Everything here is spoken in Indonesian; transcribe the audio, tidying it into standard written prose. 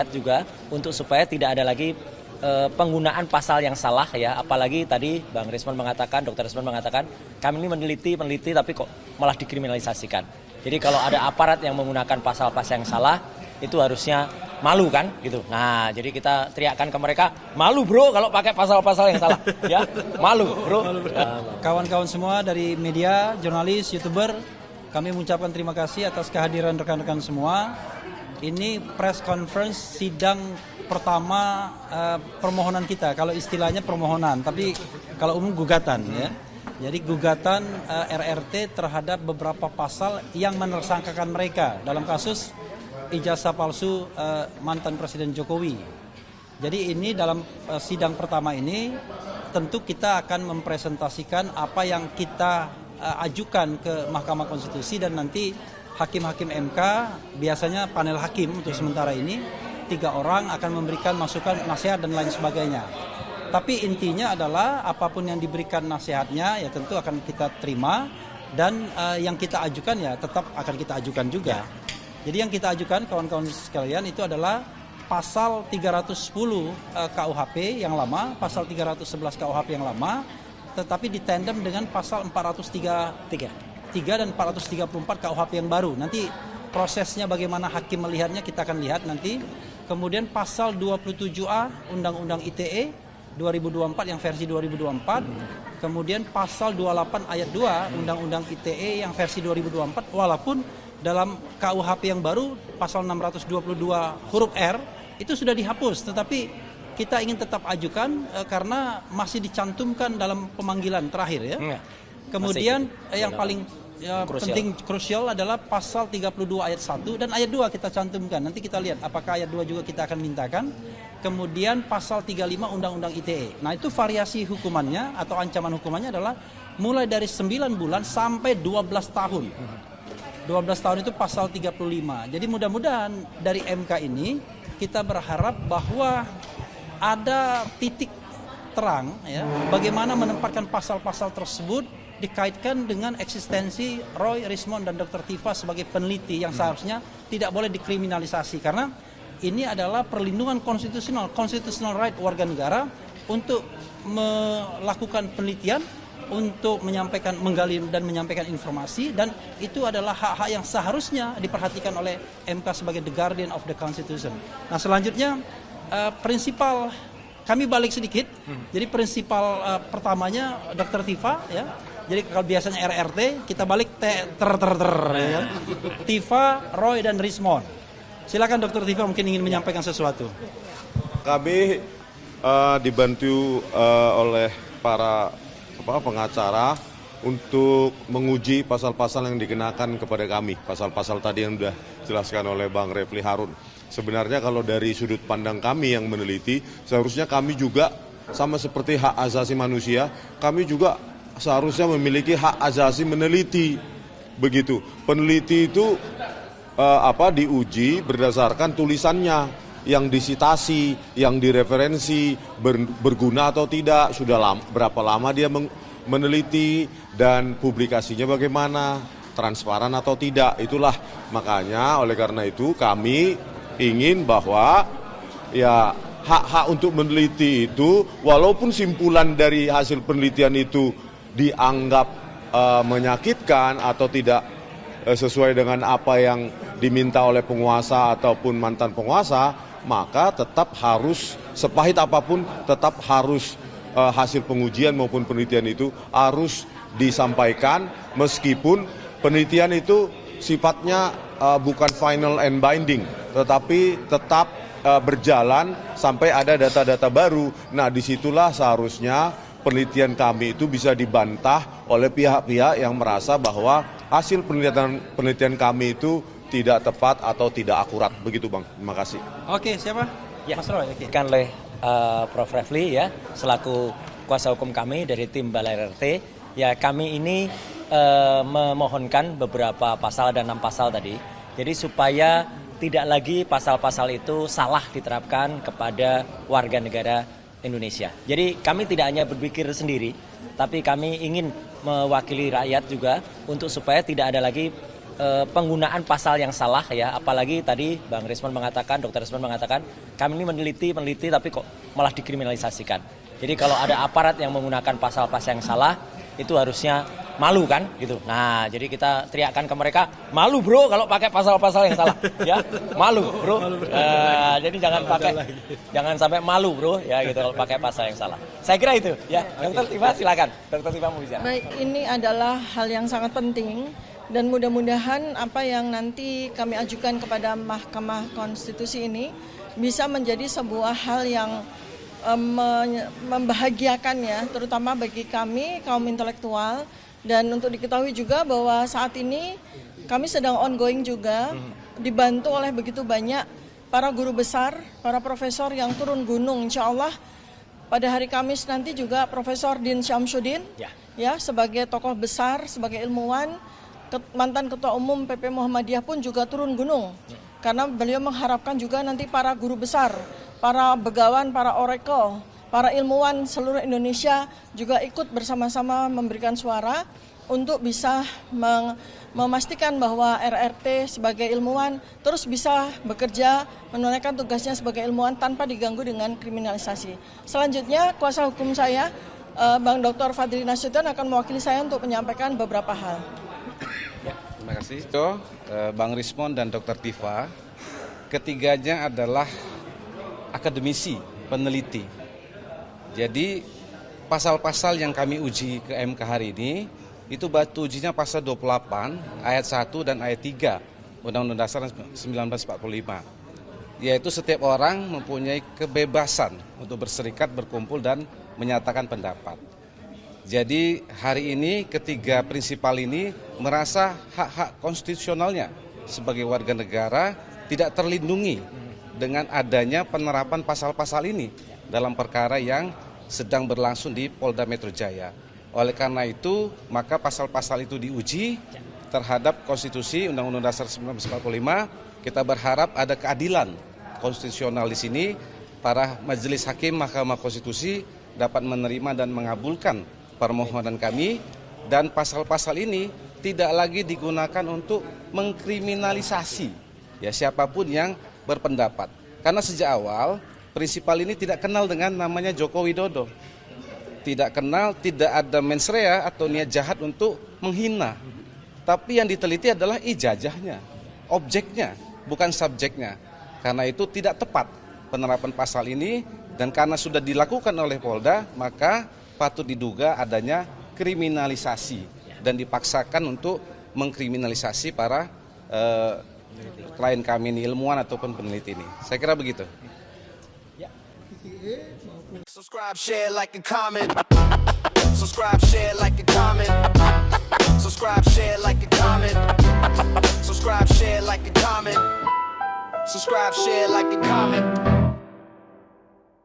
rakyat juga untuk supaya tidak ada lagi penggunaan pasal yang salah ya, apalagi tadi Bang Rismon mengatakan, Dr. Rismon mengatakan kami ini meneliti tapi kok malah dikriminalisasikan. Jadi kalau ada aparat yang menggunakan pasal-pasal yang salah itu harusnya malu kan gitu. Nah, jadi kita teriakkan ke mereka, malu bro kalau pakai pasal-pasal yang salah ya, malu bro. Kawan-kawan semua dari media, jurnalis, YouTuber, kami mengucapkan terima kasih atas kehadiran rekan-rekan semua. Ini press conference sidang pertama permohonan kita. Kalau istilahnya permohonan, tapi kalau umum gugatan ya. Jadi gugatan RRT terhadap beberapa pasal yang menersangkakan mereka dalam kasus ijazah palsu mantan Presiden Jokowi. Jadi ini dalam sidang pertama ini tentu kita akan mempresentasikan apa yang kita ajukan ke Mahkamah Konstitusi, dan nanti hakim-hakim MK, biasanya panel hakim untuk sementara ini 3 orang akan memberikan masukan, nasihat dan lain sebagainya. Tapi intinya adalah apapun yang diberikan nasihatnya ya tentu akan kita terima, dan yang kita ajukan ya tetap akan kita ajukan juga. Jadi yang kita ajukan kawan-kawan sekalian itu adalah pasal 310 KUHP yang lama, pasal 311 KUHP yang lama, tetapi ditandem dengan pasal 403 dan 434 KUHP yang baru. Nanti prosesnya bagaimana hakim melihatnya kita akan lihat nanti. Kemudian pasal 27A Undang-Undang ITE 2024 yang versi 2024. Kemudian pasal 28 ayat 2 Undang-Undang ITE yang versi 2024, walaupun dalam KUHP yang baru pasal 622 huruf R itu sudah dihapus, tetapi kita ingin tetap ajukan karena masih dicantumkan dalam pemanggilan terakhir ya. Kemudian yang paling penting krusial adalah pasal 32 ayat 1 dan ayat 2 kita cantumkan. Nanti kita lihat apakah ayat 2 juga kita akan mintakan. Kemudian pasal 35 Undang-Undang ITE. Nah, itu variasi hukumannya atau ancaman hukumannya adalah mulai dari 9 bulan sampai 12 tahun. 12 tahun itu pasal 35. Jadi mudah-mudahan dari MK ini kita berharap bahwa ada titik terang ya, bagaimana menempatkan pasal-pasal tersebut dikaitkan dengan eksistensi Roy, Rismon, dan Dr. Tifa sebagai peneliti yang seharusnya tidak boleh dikriminalisasi, karena ini adalah perlindungan constitutional right warga negara untuk melakukan penelitian, untuk menyampaikan, menggali dan menyampaikan informasi, dan itu adalah hak-hak yang seharusnya diperhatikan oleh MK sebagai the guardian of the Constitution. Nah, selanjutnya prinsipal kami balik sedikit. Jadi prinsipal pertamanya Dr. Tifa ya. Jadi kalau biasanya RRT, kita balik ya. Tifa, Roy, dan Rismon. Silakan Dr. Tifa mungkin ingin menyampaikan sesuatu. Kami dibantu oleh para pengacara untuk menguji pasal-pasal yang dikenakan kepada kami. Pasal-pasal tadi yang sudah dijelaskan oleh Bang Refli Harun. Sebenarnya kalau dari sudut pandang kami yang meneliti, seharusnya kami juga sama seperti hak asasi manusia, kami juga seharusnya memiliki hak asasi meneliti. Begitu. Peneliti itu diuji berdasarkan tulisannya yang disitasi, yang direferensi, berguna atau tidak, sudah berapa lama dia meneliti, dan publikasinya bagaimana, transparan atau tidak. Itulah makanya oleh karena itu kami ingin bahwa ya hak-hak untuk meneliti itu, walaupun simpulan dari hasil penelitian itu dianggap menyakitkan atau tidak sesuai dengan apa yang diminta oleh penguasa ataupun mantan penguasa, maka tetap harus, sepahit apapun, tetap harus hasil pengujian maupun penelitian itu harus disampaikan, meskipun penelitian itu sifatnya bukan final and binding, tetapi tetap berjalan sampai ada data-data baru. Nah, disitulah seharusnya penelitian kami itu bisa dibantah oleh pihak-pihak yang merasa bahwa hasil penelitian kami itu tidak tepat atau tidak akurat. Begitu Bang, terima kasih. Oke, siapa? Ya, Mas Roy. Oke. Kan oleh Prof. Refli ya, selaku kuasa hukum kami dari tim Balai RRT, ya kami ini memohonkan beberapa pasal, ada 6 pasal tadi. Jadi supaya tidak lagi pasal-pasal itu salah diterapkan kepada warga negara Indonesia. Jadi kami tidak hanya berpikir sendiri, tapi kami ingin mewakili rakyat juga untuk supaya tidak ada lagi penggunaan pasal yang salah ya, apalagi tadi Bang Risman mengatakan, Dr. Risman mengatakan kami ini meneliti tapi kok malah dikriminalisasikan. Jadi kalau ada aparat yang menggunakan pasal-pasal yang salah itu harusnya malu kan gitu. Nah, jadi kita teriakkan ke mereka, malu bro kalau pakai pasal-pasal yang salah ya. Malu bro. Jadi jangan sampai malu bro ya gitu kalau pakai pasal yang salah. Saya kira itu ya. Dokter Tifa silakan. Dokter Tifa mau bicara. Baik, ini adalah hal yang sangat penting dan mudah-mudahan apa yang nanti kami ajukan kepada Mahkamah Konstitusi ini bisa menjadi sebuah hal yang membahagiakan ya, terutama bagi kami kaum intelektual. Dan untuk diketahui juga bahwa saat ini kami sedang ongoing juga, dibantu oleh begitu banyak para guru besar, para profesor yang turun gunung. Insya Allah pada hari Kamis nanti juga Profesor Din Syamsuddin ya sebagai tokoh besar, sebagai ilmuwan, mantan Ketua Umum PP Muhammadiyah pun juga turun gunung. Karena beliau mengharapkan juga nanti para guru besar, para begawan, para oracle, para ilmuwan seluruh Indonesia juga ikut bersama-sama memberikan suara untuk bisa memastikan bahwa RRT sebagai ilmuwan terus bisa bekerja menunaikan tugasnya sebagai ilmuwan tanpa diganggu dengan kriminalisasi. Selanjutnya kuasa hukum saya, Bang Dr. Fadli Nasution akan mewakili saya untuk menyampaikan beberapa hal. Terima kasih. Bang Rismon dan Dr. Tifa, ketiganya adalah akademisi, peneliti. Jadi pasal-pasal yang kami uji ke MK hari ini, itu batu ujinya pasal 28, ayat 1 dan ayat 3, Undang-Undang Dasar 1945. Yaitu setiap orang mempunyai kebebasan untuk berserikat, berkumpul, dan menyatakan pendapat. Jadi hari ini ketiga prinsipal ini merasa hak-hak konstitusionalnya sebagai warga negara tidak terlindungi dengan adanya penerapan pasal-pasal ini dalam perkara yang sedang berlangsung di Polda Metro Jaya. Oleh karena itu, maka pasal-pasal itu diuji terhadap konstitusi Undang-Undang Dasar 1945. Kita berharap ada keadilan konstitusional di sini. Para majelis hakim Mahkamah Konstitusi dapat menerima dan mengabulkan permohonan kami, dan pasal-pasal ini tidak lagi digunakan untuk mengkriminalisasi ya siapapun yang berpendapat. Karena sejak awal prinsipal ini tidak kenal dengan namanya Joko Widodo. Tidak kenal, tidak ada mens rea atau niat jahat untuk menghina. Tapi yang diteliti adalah ijazahnya, objeknya, bukan subjeknya. Karena itu tidak tepat penerapan pasal ini, dan karena sudah dilakukan oleh Polda, maka patut diduga adanya kriminalisasi dan dipaksakan untuk mengkriminalisasi para klien kami ini, ilmuwan ataupun peneliti ini. Saya kira begitu. Subscribe, share, like, and comment. Subscribe, share, like, and comment. Subscribe, share, like, and comment. Subscribe, share, like, and comment. Subscribe, share, like, and comment.